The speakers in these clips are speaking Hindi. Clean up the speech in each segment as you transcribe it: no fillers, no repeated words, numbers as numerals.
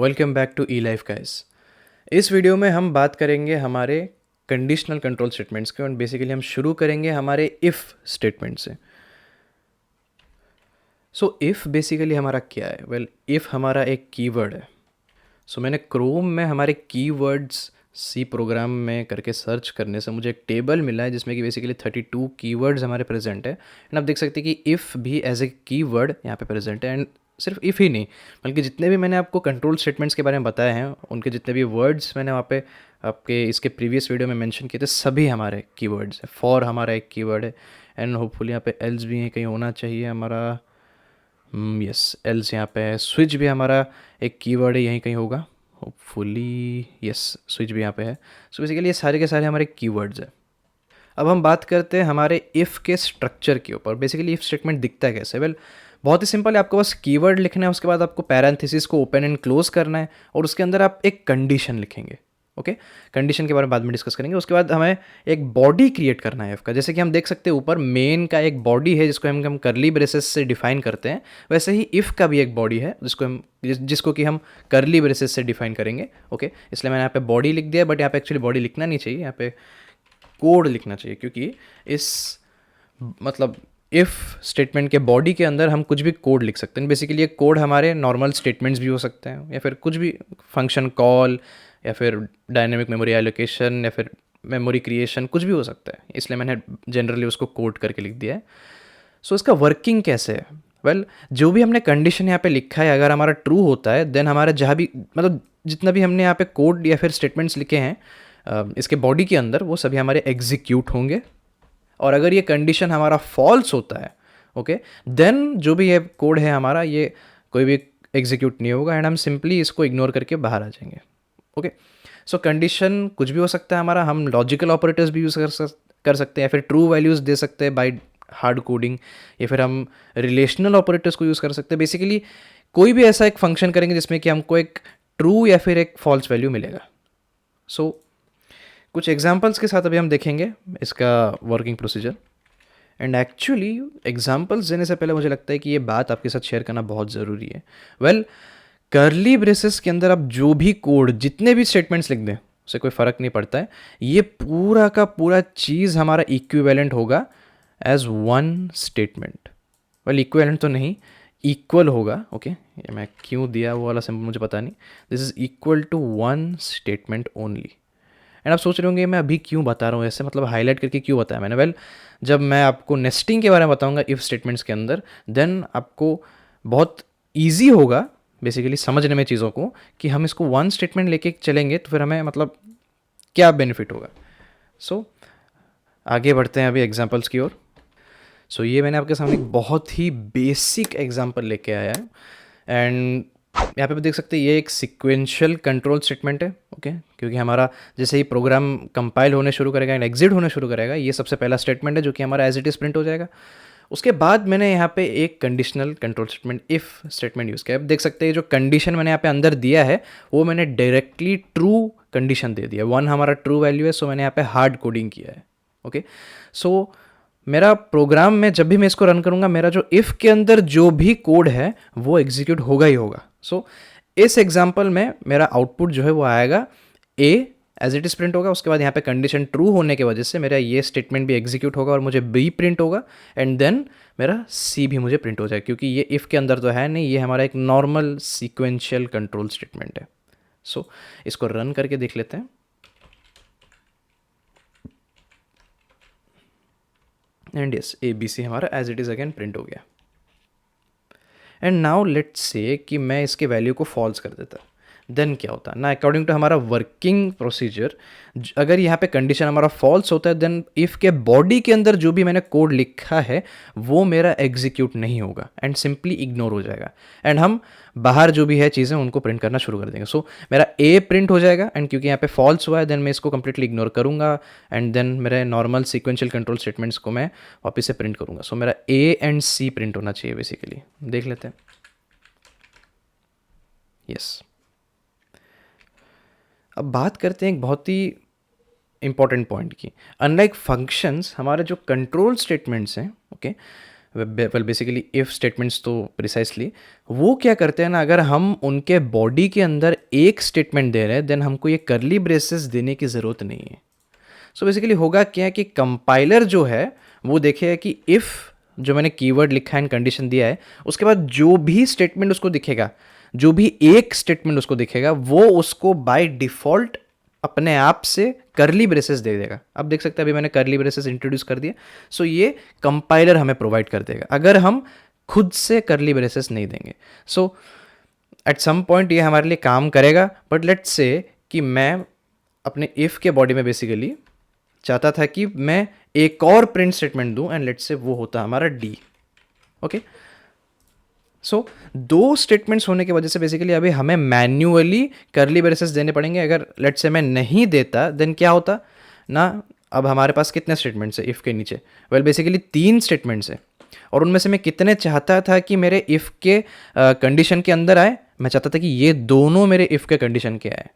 Welcome back to E life guys. इस वीडियो में हम बात करेंगे हमारे कंडीशनल कंट्रोल स्टेटमेंट्स के और बेसिकली हम शुरू करेंगे हमारे इफ़ स्टेटमेंट से। सो इफ़ बेसिकली हमारा क्या है? वेल, इफ़ हमारा एक कीवर्ड है। सो मैंने क्रोम में हमारे कीवर्ड्स सी प्रोग्राम में करके सर्च करने से मुझे एक टेबल मिला है जिसमें कि बेसिकली 32 कीवर्ड्स हमारे प्रेजेंट है। एंड आप देख सकते हैं कि इफ़ भी एज ए कीवर्ड यहाँ पे प्रेजेंट है। एंड सिर्फ इफ़ ही नहीं, बल्कि जितने भी मैंने आपको कंट्रोल स्टेटमेंट्स के बारे में बताए हैं, उनके जितने भी वर्ड्स मैंने वहाँ पे आपके इसके प्रीवियस वीडियो में मेंशन किए थे, सभी हमारे कीवर्ड्स हैं। फॉर हमारा एक कीवर्ड है एंड होपफुली यहाँ पे एल्स भी है, कहीं होना चाहिए हमारा। यस, एल्स यहाँ पे है। स्विच भी हमारा एक कीवर्ड है, यहीं कहीं होगा होपफुली। यस, स्विच भी यहाँ पे है। सो बेसिकली ये सारे के सारे हमारे कीवर्ड्स हैं। अब हम बात करते हैं हमारे इफ़ के स्ट्रक्चर के ऊपर। बेसिकली इफ़ स्टेटमेंट दिखता है कैसे? वेल, बहुत ही सिंपल है। आपको बस कीवर्ड लिखना है, उसके बाद आपको पैरेंथेसिस को ओपन एंड क्लोज करना है और उसके अंदर आप एक कंडीशन लिखेंगे। ओके, कंडीशन के बारे में बाद में डिस्कस करेंगे। उसके बाद हमें एक बॉडी क्रिएट करना है इफ़ का। जैसे कि हम देख सकते हैं ऊपर मेन का एक बॉडी है जिसको हम करली ब्रेसेस से डिफाइन करते हैं, वैसे ही इफ़ का भी एक बॉडी है जिसको कि हम करली ब्रेसेस से डिफाइन करेंगे। ओके, इसलिए मैंने यहाँ पे बॉडी लिख दिया, बट यहाँ पे एक्चुअली बॉडी लिखना नहीं चाहिए, यहाँ पे कोड लिखना चाहिए, क्योंकि इस मतलब इफ़ स्टेटमेंट के बॉडी के अंदर हम कुछ भी कोड लिख सकते हैं। बेसिकली ये कोड हमारे नॉर्मल स्टेटमेंट्स भी हो सकते हैं या फिर कुछ भी फंक्शन कॉल या फिर डायनेमिक मेमोरी एलोकेशन या फिर मेमोरी क्रिएशन, कुछ भी हो सकता है। इसलिए मैंने जनरली उसको कोड करके लिख दिया है। सो इसका वर्किंग कैसे है? वेल, जो भी हमने कंडीशन यहाँ पे लिखा है, अगर हमारा ट्रू होता है देन हमारा जहाँ भी मतलब जितना भी हमने यहाँ पे कोड या फिर स्टेटमेंट्स लिखे हैं इसके बॉडी के अंदर, वो सभी हमारे एग्जीक्यूट होंगे। और अगर ये कंडीशन हमारा फॉल्स होता है, ओके, देन जो भी ये कोड है हमारा, ये कोई भी एग्जीक्यूट नहीं होगा एंड हम सिंपली इसको इग्नोर करके बाहर आ जाएंगे। ओके, सो कंडीशन कुछ भी हो सकता है हमारा। हम लॉजिकल ऑपरेटर्स भी यूज़ कर सकते हैं या फिर ट्रू वैल्यूज़ दे सकते हैं बाय हार्ड कोडिंग, या फिर हम रिलेशनल ऑपरेटर्स को यूज़ कर सकते हैं। बेसिकली कोई भी ऐसा एक फंक्शन करेंगे जिसमें कि हमको एक ट्रू या फिर एक फॉल्स वैल्यू मिलेगा। सो कुछ एग्जांपल्स के साथ अभी हम देखेंगे इसका working procedure. And actually examples देने से पहले मुझे लगता है कि ये बात आपके साथ शेयर करना बहुत ज़रूरी है। वेल, कर्ली ब्रेसेस के अंदर आप जो भी कोड, जितने भी स्टेटमेंट्स लिख दें, उससे कोई फ़र्क नहीं पड़ता है। ये पूरा का पूरा चीज़ हमारा इक्विवेलेंट होगा as one statement. Well, equivalent तो नहीं, इक्वल होगा। ओके, ये मैं क्यों दिया वो वाला सिंबल मुझे पता नहीं। This is equal to one statement only. And आप सोच रहे होंगे मैं अभी क्यों बता रहा हूँ ऐसे, मतलब हाईलाइट करके क्यों बताया मैंने? वेल, जब मैं आपको नेस्टिंग के बारे में बताऊंगा इफ़ स्टेटमेंट्स के अंदर, देन आपको बहुत ईजी होगा बेसिकली समझने में चीज़ों को, कि हम इसको वन स्टेटमेंट लेके चलेंगे तो फिर हमें मतलब क्या बेनिफिट होगा। सो आगे बढ़ते हैं अभी एग्जाम्पल्स की ओर। सो ये मैंने आपके सामने एक बहुत ही बेसिक एग्जाम्पल लेके आया है। एंड यहाँ पे भी देख सकते हैं ये एक सिक्वेंशियल कंट्रोल स्टेटमेंट है। ओके, क्योंकि हमारा जैसे ही प्रोग्राम कंपाइल होने शुरू करेगा एंड एग्जिट होने शुरू करेगा, ये सबसे पहला स्टेटमेंट है जो कि हमारा एज इट इज प्रिंट हो जाएगा। उसके बाद मैंने यहाँ पे एक conditional control statement if statement use किया। अब देख सकते हैं जो कंडीशन मैंने यहाँ पे अंदर दिया है वो मैंने डायरेक्टली ट्रू कंडीशन दे दिया। वन हमारा ट्रू वैल्यू है, सो मैंने यहाँ पे हार्ड कोडिंग किया है। ओके, सो मेरा प्रोग्राम में जब भी मैं इसको रन करूँगा, मेरा जो इफ़ के अंदर जो भी कोड है वो एग्जीक्यूट होगा ही होगा। सो इस एग्जाम्पल में मेरा आउटपुट जो है वो आएगा ए एज इट इज प्रिंट होगा। उसके बाद यहाँ पे कंडीशन ट्रू होने की वजह से मेरा ये स्टेटमेंट भी एग्जीक्यूट होगा और मुझे बी प्रिंट होगा। एंड देन मेरा सी भी मुझे प्रिंट हो जाएगा, क्योंकि ये इफ़ के अंदर तो है नहीं, ये हमारा एक नॉर्मल सीक्वेंशियल कंट्रोल स्टेटमेंट है। सो इसको रन करके देख लेते हैं। And yes, A B C हमारा as it is again print हो गया। एंड नाउ लेट्स से कि मैं इसके वैल्यू को फॉल्स कर देता, देन क्या होता है ना? अकॉर्डिंग टू हमारा वर्किंग प्रोसीजर, अगर यहाँ पे कंडीशन हमारा फॉल्स होता है देन इफ़ के बॉडी के अंदर जो भी मैंने कोड लिखा है वो मेरा एग्जीक्यूट नहीं होगा एंड सिंपली इग्नोर हो जाएगा। एंड हम बाहर जो भी है चीज़ें उनको प्रिंट करना शुरू कर देंगे। सो मेरा ए प्रिंट हो जाएगा एंड क्योंकि यहाँ पे फॉल्स हुआ है देन मैं इसको कंप्लीटली इग्नोर करूँगा एंड देन मेरे नॉर्मल सीक्वेंशियल कंट्रोल स्टेटमेंट्स को मैं वापस से प्रिंट करूँगा। सो मेरा ए एंड सी प्रिंट होना चाहिए बेसिकली। देख लेते हैं। यस, अब बात करते हैं एक बहुत ही इंपॉर्टेंट पॉइंट की। अनलाइक फंक्शंस, हमारे जो कंट्रोल स्टेटमेंट्स हैं, okay, well basically if statements तो प्रिसाइसली वो क्या करते हैं ना, अगर हम उनके बॉडी के अंदर एक स्टेटमेंट दे रहे हैं देन हमको ये करली ब्रेसेस देने की ज़रूरत नहीं है. सो बेसिकली होगा क्या है कि कंपाइलर जो है वो देखेगा कि इफ़ जो मैंने कीवर्ड लिखा है एंड कंडीशन दिया है उसके बाद जो भी स्टेटमेंट उसको दिखेगा, जो भी एक स्टेटमेंट उसको दिखेगा वो उसको बाय डिफ़ॉल्ट अपने आप से करली ब्रेसेस दे देगा. अब देख सकते हैं अभी मैंने करली ब्रेसेस इंट्रोड्यूस कर दिया. सो ये कंपाइलर हमें प्रोवाइड कर देगा अगर हम खुद से करली ब्रेसेस नहीं देंगे. सो एट सम पॉइंट ये हमारे लिए काम करेगा, बट लेट्स से कि मैं अपने इफ़ के बॉडी में बेसिकली चाहता था कि मैं एक और प्रिंट स्टेटमेंट दूं एंड लेट्स से वो होता हमारा डी. ओके, सो दो स्टेटमेंट्स होने की वजह से बेसिकली अभी हमें मैन्युअली करली ब्रेसेस देने पड़ेंगे. अगर लेट्स से मैं नहीं देता देन क्या होता ना, अब हमारे पास कितने स्टेटमेंट्स है इफ़ के नीचे? वेल बेसिकली 3 स्टेटमेंट्स है और उनमें से मैं कितने चाहता था कि मेरे इफ़ के कंडीशन के अंदर आए. मैं चाहता था कि ये दोनों मेरे इफ़ के कंडीशन के आए.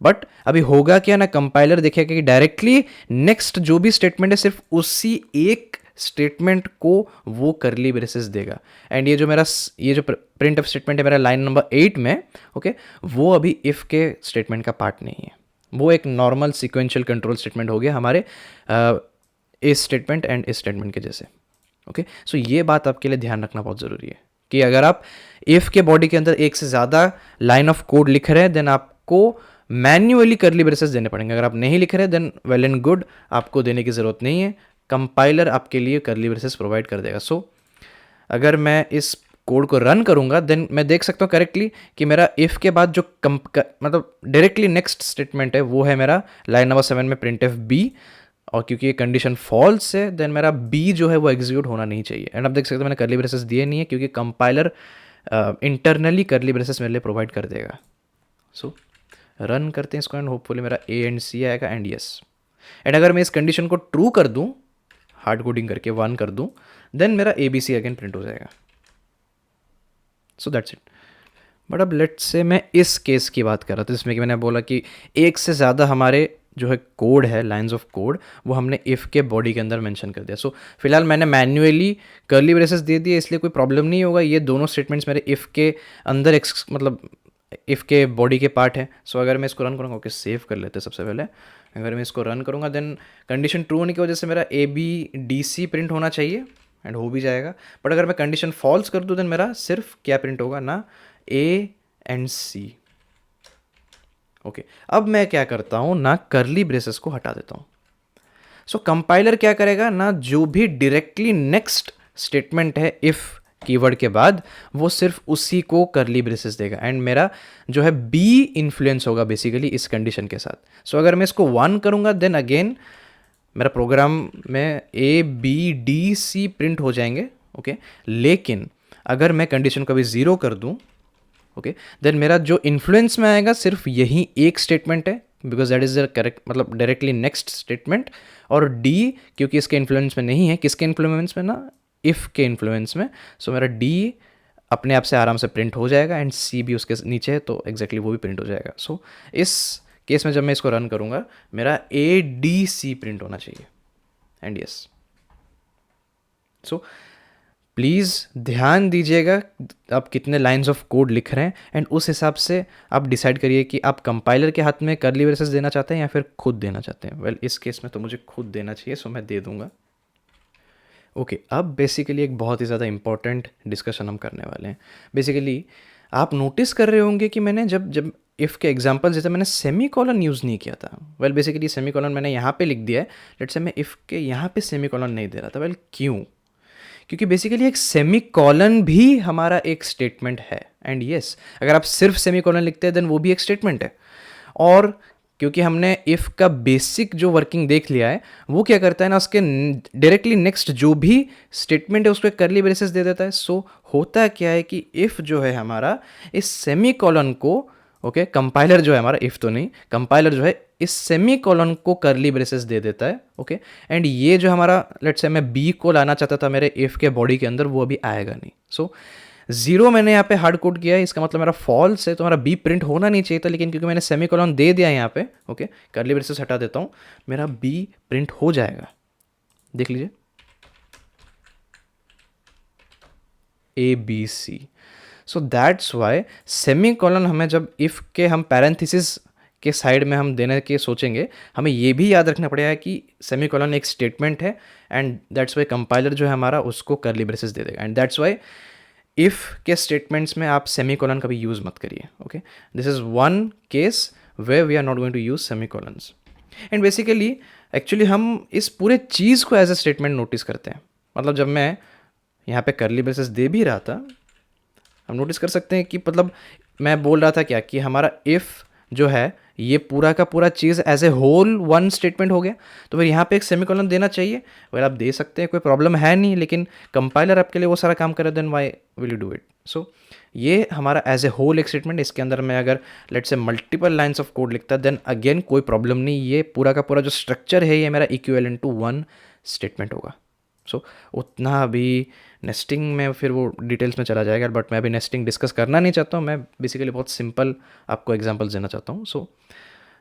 बट अभी होगा क्या ना, कंपाइलर देखेगा कि डायरेक्टली नेक्स्ट जो भी स्टेटमेंट है सिर्फ उसी एक स्टेटमेंट को वो करली ब्रेसेस देगा. एंड ये जो मेरा ये जो प्रिंट ऑफ स्टेटमेंट है मेरा लाइन नंबर 8 में, ओके, वो अभी इफ़ के स्टेटमेंट का पार्ट नहीं है. वो एक नॉर्मल सिक्वेंशियल कंट्रोल स्टेटमेंट हो गया हमारे इस स्टेटमेंट एंड इस स्टेटमेंट के जैसे. ओके, सो ये बात आपके लिए ध्यान रखना बहुत ज़रूरी है कि अगर आप इफ़ के बॉडी के अंदर एक से ज़्यादा लाइन ऑफ कोड लिख रहे हैं देन आपको मैन्युअली करली ब्रेसेस देने पड़ेंगे. अगर आप नहीं लिख रहे देन वेल एंड गुड, आपको देने की ज़रूरत नहीं है. कंपाइलर आपके लिए करली ब्रेसेस प्रोवाइड कर देगा. सो अगर मैं इस कोड को रन करूंगा देन मैं देख सकता हूँ करेक्टली कि मेरा इफ़ के बाद जो मतलब डायरेक्टली नेक्स्ट स्टेटमेंट है वो है मेरा लाइन नंबर 7 में प्रिंट एफ बी. और क्योंकि ये कंडीशन फॉल्स है देन मेरा बी जो है वो एग्जीक्यूट होना नहीं चाहिए. एंड आप देख सकते हैं मैंने करली ब्रेसेस दिए नहीं है क्योंकि कंपाइलर इंटरनली करली ब्रेसेस मेरे लिए प्रोवाइड कर देगा. सो रन करते हैं इसको एंड होपफुली मेरा ए एंड सी आएगा एंड यस. एंड अगर मैं इस कंडीशन को ट्रू कर दूं, हार्ड कोडिंग करके 1 कर दूं, देन मेरा A B C again print हो जाएगा. So that's it. बट अब लेट्स से मैं इस केस की बात कर रहा था जिसमें कि मैंने बोला कि एक से ज़्यादा हमारे जो है कोड है, लाइंस ऑफ कोड, वो हमने इफ़ के बॉडी के अंदर मेंशन कर दिया. सो फिलहाल मैंने मैन्युअली करली ब्रेसेस दे दिए इसलिए कोई प्रॉब्लम नहीं होगा. ये दोनों स्टेटमेंट्स मेरे इफ़ के अंदर मतलब इफ़ के बॉडी के पार्ट है. सो अगर मैं इसको रन करूँगा, ओके सेव कर लेते हैं सबसे पहले. अगर मैं इसको रन करूँगा देन कंडीशन ट्रू होने की वजह से मेरा A B D C print होना चाहिए एंड हो भी जाएगा. बट अगर मैं कंडीशन फॉल्स कर दूँ देन मेरा सिर्फ क्या प्रिंट होगा ना, ए एंड सी. ओके, अब मैं क्या करता हूँ ना, करली ब्रेसेस को हटा देता हूँ. सो कंपाइलर क्या करेगा ना, जो भी डायरेक्टली नेक्स्ट स्टेटमेंट है इफ़ कीवर्ड के बाद वो सिर्फ उसी को करली ब्रेसेस देगा एंड मेरा जो है बी इन्फ्लुएंस होगा बेसिकली इस कंडीशन के साथ. सो अगर मैं इसको 1 करूँगा देन अगेन मेरा प्रोग्राम में A B D C print हो जाएंगे. ओके, लेकिन अगर मैं कंडीशन को अभी 0 कर दूँ, ओके, देन मेरा जो इन्फ्लुएंस में आएगा सिर्फ यही एक स्टेटमेंट है because that is the correct मतलब डायरेक्टली नेक्स्ट स्टेटमेंट. और डी क्योंकि इसके इन्फ्लुएंस में नहीं है, किसके इन्फ्लुएंस में ना, इफ़ के इन्फ्लुएंस में. सो मेरा डी अपने आप से आराम से प्रिंट हो जाएगा एंड सी भी उसके नीचे है तो एग्जैक्टली वो भी प्रिंट हो जाएगा. सो इस केस में जब मैं इसको रन करूँगा मेरा ए डी सी प्रिंट होना चाहिए एंड यस. सो प्लीज़ ध्यान दीजिएगा आप कितने लाइंस ऑफ कोड लिख रहे हैं एंड उस हिसाब से आप डिसाइड करिए कि आप कंपाइलर के हाथ में करली ब्रेसेस देना चाहते हैं या फिर खुद देना चाहते हैं. वेल इस केस में तो मुझे खुद देना चाहिए सो मैं दे दूंगा. ओके, अब बेसिकली एक बहुत ही ज़्यादा इंपॉर्टेंट डिस्कशन हम करने वाले हैं. बेसिकली आप नोटिस कर रहे होंगे कि मैंने जब इफ़ के एग्जांपल जैसे मैंने सेमी कॉलन यूज़ नहीं किया था. वेल बेसिकली सेमी कॉलन मैंने यहाँ पे लिख दिया है. लेट्स से मैं इफ़ के यहाँ पे सेमी कॉलन नहीं दे रहा था. वेल क्यों? क्योंकि बेसिकली एक सेमी कॉलन भी हमारा एक स्टेटमेंट है एंड यस अगर आप सिर्फ सेमी कॉलन लिखते हैं देन वो भी एक स्टेटमेंट है. और क्योंकि हमने इफ़ का बेसिक जो वर्किंग देख लिया है वो क्या करता है ना, उसके डायरेक्टली नेक्स्ट जो भी स्टेटमेंट है उसको एक करली ब्रेसेस दे देता है. सो होता क्या है कि इफ़ जो है हमारा इस सेमी कॉलन को, ओके, कंपाइलर जो है हमारा, इफ़ तो नहीं, कंपाइलर जो है इस सेमी कॉलन को करली ब्रेसेस दे देता है. ओके, एंड ये जो हमारा लेट्स से मैं बी को लाना चाहता था मेरे इफ़ के बॉडी के अंदर वो अभी आएगा नहीं. सो 0 मैंने यहाँ पे हार्ड कोड किया है, इसका मतलब मेरा फॉल्स है तो मेरा बी प्रिंट होना नहीं चाहिए था. लेकिन क्योंकि मैंने सेमी कॉलन दे दिया यहाँ पे, ओके, करली ब्रेसेस हटा देता हूँ, मेरा बी प्रिंट हो जाएगा. देख लीजिए. A B C. So that's why semicolon हमें जब इफ़ के हम पैरेंथेसिस के साइड में हम देने के सोचेंगे, हमें ये भी याद रखना पड़ेगा कि सेमी कॉलन एक स्टेटमेंट है एंड दैट्स वाई कंपाइलर जो है हमारा उसको कर्ली ब्रेसेस दे देगा। एंड दैट्स वाई इफ़ के स्टेटमेंट्स में आप सेमी कॉलन कभी यूज़ मत करिए। Okay, this is one case where we are not going to use semicolons. And basically actually हम इस पूरे चीज़ को एज ए स्टेटमेंट नोटिस करते हैं। मतलब जब मैं यहाँ पे कर्ली ब्रेसेस दे भी रहा था, हम नोटिस कर सकते हैं कि मतलब मैं बोल रहा था क्या कि हमारा इफ़ जो है ये पूरा का पूरा चीज़ as a whole one statement हो गया, तो फिर यहाँ पे एक सेमीकोलन देना चाहिए। अगर आप दे सकते हैं, कोई प्रॉब्लम है नहीं, लेकिन कंपाइलर आपके लिए वो सारा काम करे, then why will you do it. So ये हमारा एज ए होल एक स्टेटमेंट, इसके अंदर मैं अगर let's say multiple lines of code लिखता देन अगेन कोई प्रॉब्लम नहीं, ये पूरा का पूरा जो स्ट्रक्चर है ये मेरा इक्विवेलेंट टू वन स्टेटमेंट होगा। सो उतना अभी नेस्टिंग में फिर वो डिटेल्स में चला जाएगा, बट मैं अभी नेस्टिंग डिस्कस करना नहीं चाहता हूँ। मैं बेसिकली बहुत सिंपल आपको एग्जांपल देना चाहता हूँ। सो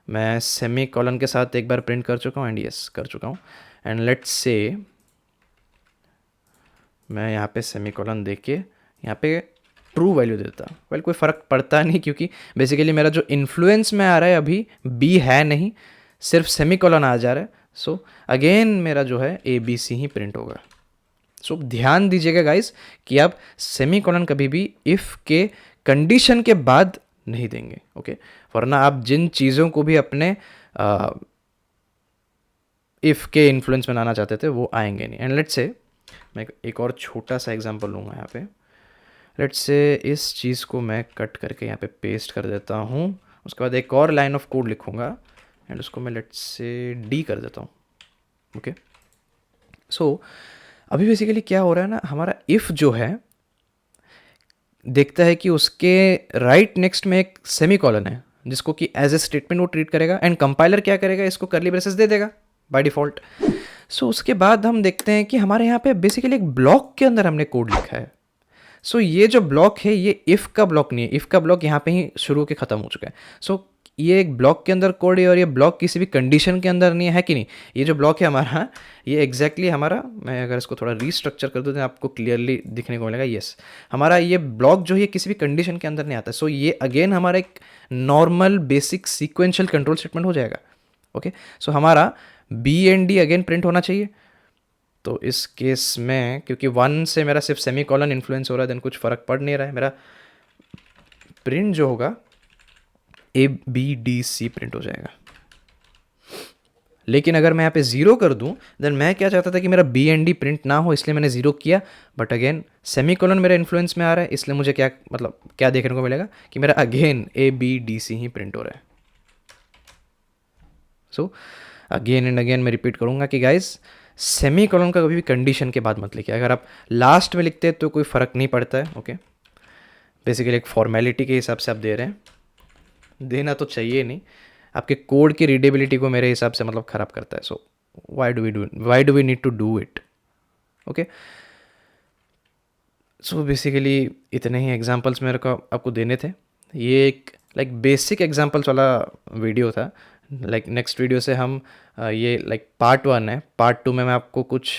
मैं सेमी कॉलन के साथ एक बार प्रिंट कर चुका हूँ एंड यस कर चुका हूँ। एंड लेट्स से मैं यहाँ पे सेमी कॉलन दे के यहाँ पे ट्रू वैल्यू देता, वेल कोई फ़र्क पड़ता नहीं, क्योंकि बेसिकली मेरा जो इन्फ्लुएंस में आ रहा है अभी बी है नहीं, सिर्फ सेमी कॉलन आ जा रहा है। सो अगेन मेरा जो है ए बी सी ही प्रिंट होगा। सो ध्यान दीजिएगा गाइस कि आप सेमी कॉलन कभी भी इफ़ के कंडीशन के बाद नहीं देंगे। ओके, वरना आप जिन चीज़ों को भी अपने इफ़ के इन्फ्लुएंस में लाना चाहते थे वो आएंगे नहीं। एंड लेट्स से मैं एक और छोटा सा एग्जांपल लूँगा यहाँ पे। लेट्स से इस चीज़ को मैं कट करके यहाँ पे पेस्ट कर देता हूँ, उसके बाद एक और लाइन ऑफ कोड लिखूँगा एंड उसको मैं लेट्स से डी कर देता हूँ। ओके, सो अभी बेसिकली क्या हो रहा है ना, हमारा इफ़ जो है देखता है कि उसके राइट नेक्स्ट में एक सेमी कॉलन है जिसको कि एज ए स्टेटमेंट वो ट्रीट करेगा, एंड कंपाइलर क्या करेगा, इसको कर्ली ब्रेसेस दे देगा बाय डिफ़ॉल्ट। सो उसके बाद हम देखते हैं कि हमारे यहाँ पे बेसिकली एक ब्लॉक के अंदर हमने कोड लिखा है। सो ये जो ब्लॉक है ये इफ़ का ब्लॉक नहीं है, इफ़ का ब्लॉक यहाँ पे ही शुरू के ख़त्म हो चुका है। सो ये एक ब्लॉक के अंदर कोड है और ये ब्लॉक किसी भी कंडीशन के अंदर नहीं है कि नहीं। ये जो ब्लॉक है हमारा, ये एग्जैक्टली हमारा, मैं अगर इसको थोड़ा रीस्ट्रक्चर कर दूँ तो आपको क्लियरली दिखने को मिलेगा। येस, हमारा ये ब्लॉक जो है किसी भी कंडीशन के अंदर नहीं आता। सो ये अगेन हमारा एक normal basic sequential control statement हो जाएगा। ओके, सो हमारा B and D again print होना चाहिए। तो इस केस में क्योंकि वन से मेरा सिर्फ सेमी कॉलन इन्फ्लुएंस हो रहा है, देन कुछ फ़र्क पड़ नहीं रहा है, मेरा प्रिंट जो होगा A B D C print हो जाएगा। लेकिन अगर मैं यहाँ पे ज़ीरो कर दूँ, देन मैं क्या चाहता था कि मेरा बी एंड डी प्रिंट ना हो, इसलिए मैंने ज़ीरो किया। बट अगेन सेमी कॉलन मेरा इन्फ्लुएंस में आ रहा है, इसलिए मुझे क्या मतलब क्या देखने को मिलेगा कि मेरा again A B D C ही प्रिंट हो रहा है। सो अगेन एंड अगेन मैं रिपीट करूँगा कि गाइज सेमी कॉलन का कभी भी कंडीशन के बाद मत लिखिए। अगर आप लास्ट में लिखते हैं तो कोई फ़र्क नहीं पड़ता है। ओके, बेसिकली एक फॉर्मेलिटी के हिसाब से आप दे रहे हैं, देना तो चाहिए नहीं, आपके कोड की रीडेबिलिटी को मेरे हिसाब से मतलब ख़राब करता है। So why do we need to do it. Okay, so basically इतने ही एग्जांपल्स मेरे को आपको देने थे। ये एक लाइक बेसिक एग्जांपल्स वाला वीडियो था। लाइक नेक्स्ट वीडियो से हम ये लाइक पार्ट 1 है, पार्ट 2 में मैं आपको कुछ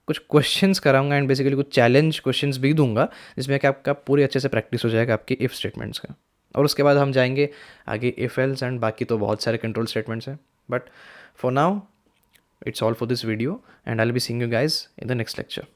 क्वेश्चंस कराऊंगा एंड बेसिकली कुछ चैलेंज क्वेश्चंस भी दूंगा, जिसमें कि आपका पूरी अच्छे से प्रैक्टिस हो जाएगा आपके इफ़ स्टेटमेंट्स का। और उसके बाद हम जाएंगे आगे इफ एल्स एंड बाकी तो बहुत सारे कंट्रोल स्टेटमेंट्स हैं। But for now it's all for this video and I will be seeing you guys in the next lecture.